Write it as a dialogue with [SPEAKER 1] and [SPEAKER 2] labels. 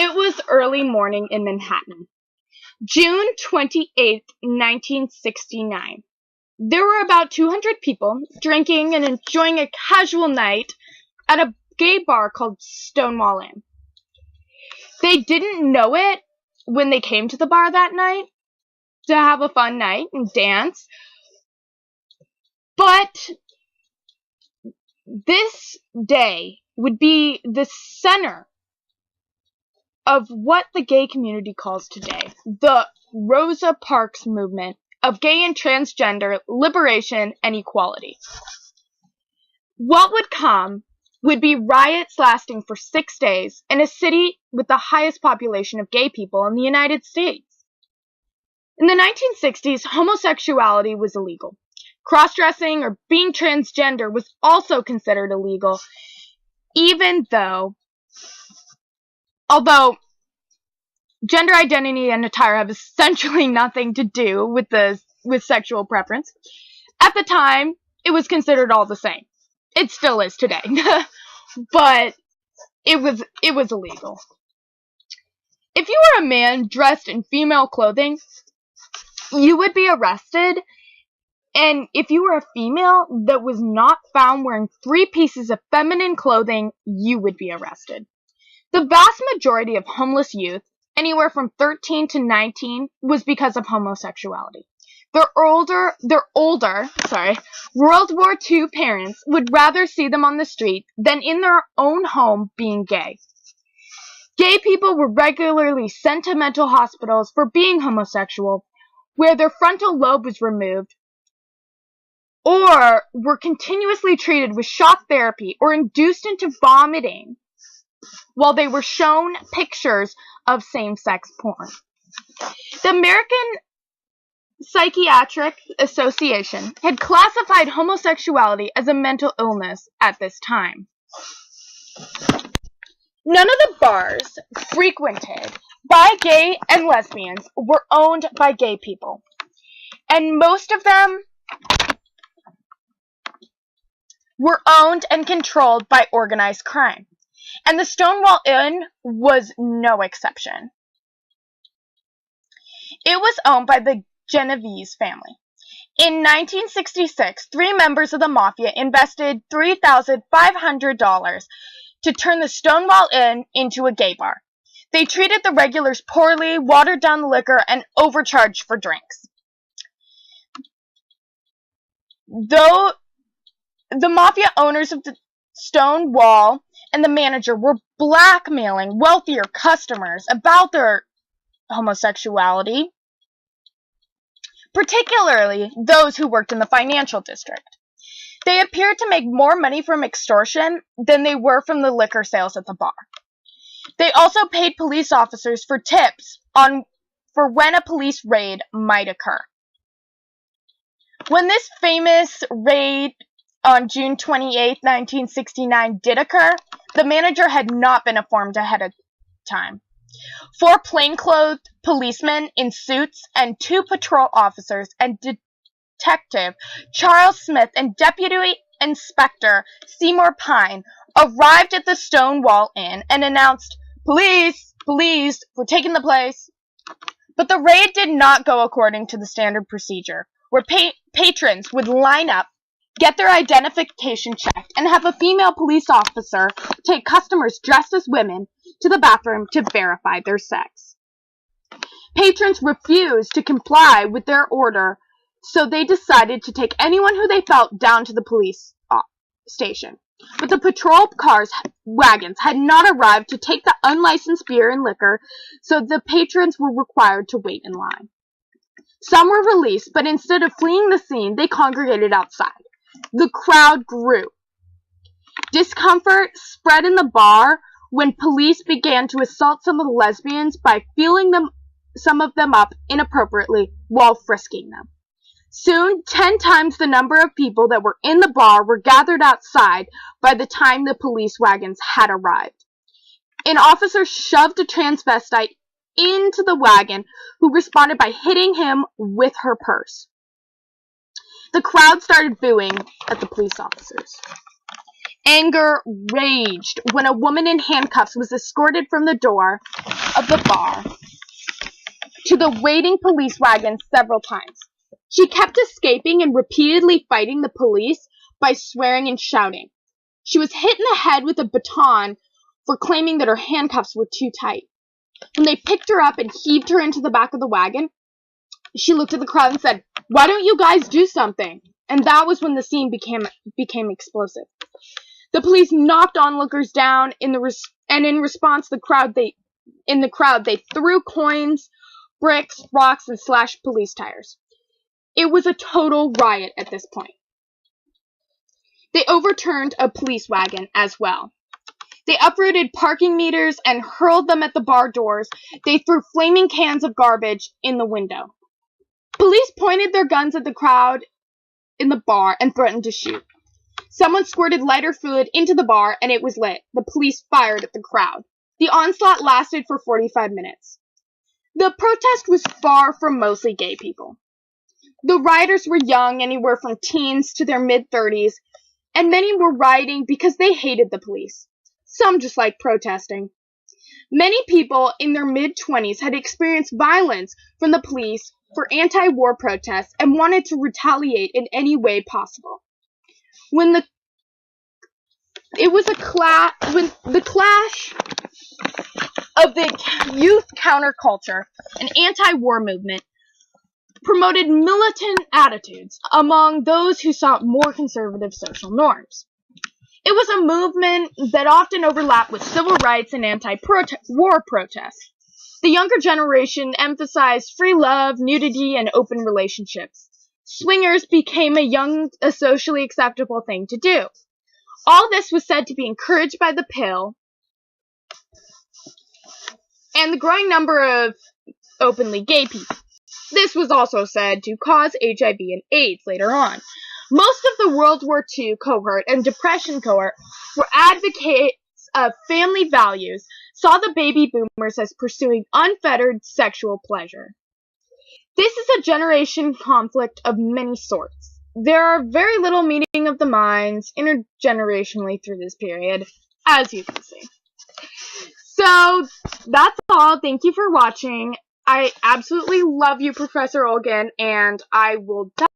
[SPEAKER 1] It was early morning in Manhattan, June 28th, 1969. There were about 200 people drinking and enjoying a casual night at a gay bar called Stonewall Inn. They didn't know it when they came to the bar that night to have a fun night and dance, but this day would be the center of what the gay community calls today the Rosa Parks movement of gay and transgender liberation and equality. What would come would be riots lasting for 6 days in a city with the highest population of gay people in the United States. In the 1960s, homosexuality was illegal. Cross-dressing or being transgender was also considered illegal, although gender identity and attire have essentially nothing to do with sexual preference. At the time, it was considered all the same. It still is today, but it was illegal. If you were a man dressed in female clothing, you would be arrested. And if you were a female that was not found wearing 3 pieces of feminine clothing, you would be arrested. The vast majority of homeless youth, anywhere from 13 to 19, was because of homosexuality. Their older World War II parents would rather see them on the street than in their own home being gay. Gay people were regularly sent to mental hospitals for being homosexual, where their frontal lobe was removed, or were continuously treated with shock therapy or induced into vomiting while they were shown pictures of same-sex porn. The American Psychiatric Association had classified homosexuality as a mental illness at this time. None of the bars frequented by gay and lesbians were owned by gay people, and most of them were owned and controlled by organized crime, and the Stonewall Inn was no exception. It was owned by the Genovese family. In 1966, 3 members of the mafia invested $3,500 to turn the Stonewall Inn into a gay bar. They treated the regulars poorly, watered down the liquor, and overcharged for drinks. Though the mafia owners of the Stonewall and the manager were blackmailing wealthier customers about their homosexuality, particularly those who worked in the financial district. They appeared to make more money from extortion than they were from the liquor sales at the bar. They also paid police officers for tips for when a police raid might occur. When this famous raid on June 28, 1969 did occur, the manager had not been informed ahead of time. 4 plainclothes policemen in suits and 2 patrol officers and Detective Charles Smith and Deputy Inspector Seymour Pine arrived at the Stonewall Inn and announced, "Police! Police! We're taking the place." But the raid did not go according to the standard procedure, where patrons would line up, get their identification checked, and have a female police officer take customers dressed as women to the bathroom to verify their sex. Patrons refused to comply with their order, so they decided to take anyone who they felt down to the police station. But the patrol wagons had not arrived to take the unlicensed beer and liquor, so the patrons were required to wait in line. Some were released, but instead of fleeing the scene, they congregated outside. The crowd grew. Discomfort spread in the bar when police began to assault some of the lesbians by feeling some of them up inappropriately while frisking them. Soon, 10 times the number of people that were in the bar were gathered outside by the time the police wagons had arrived. An officer shoved a transvestite into the wagon, who responded by hitting him with her purse. The crowd started booing at the police officers. Anger raged when a woman in handcuffs was escorted from the door of the bar to the waiting police wagon several times. She kept escaping and repeatedly fighting the police by swearing and shouting. She was hit in the head with a baton for claiming that her handcuffs were too tight. When they picked her up and heaved her into the back of the wagon, she looked at the crowd and said, "Why don't you guys do something?" And that was when the scene became explosive. The police knocked onlookers down in response, the crowd they threw coins, bricks, rocks, and slashed police tires. It was a total riot at this point. They overturned a police wagon as well. They uprooted parking meters and hurled them at the bar doors. They threw flaming cans of garbage in the window. Police pointed their guns at the crowd in the bar and threatened to shoot. Someone squirted lighter fluid into the bar and it was lit. The police fired at the crowd. The onslaught lasted for 45 minutes. The protest was far from mostly gay people. The rioters were young, anywhere from teens to their mid-30s, and many were rioting because they hated the police. Some just liked protesting. Many people in their mid-20s had experienced violence from the police for anti-war protests and wanted to retaliate in any way possible. When the clash of the youth counterculture and anti-war movement promoted militant attitudes among those who sought more conservative social norms. It was a movement that often overlapped with civil rights and anti-war protests. The younger generation emphasized free love, nudity, and open relationships. Swingers became a socially acceptable thing to do. All this was said to be encouraged by the pill and the growing number of openly gay people. This was also said to cause HIV and AIDS later on. Most of the World War II cohort and Depression cohort were advocates of family values, saw the baby boomers as pursuing unfettered sexual pleasure. This is a generation conflict of many sorts. There are very little meeting of the minds intergenerationally through this period, as you can see. So, that's all. Thank you for watching. I absolutely love you, Professor Olgan, and I will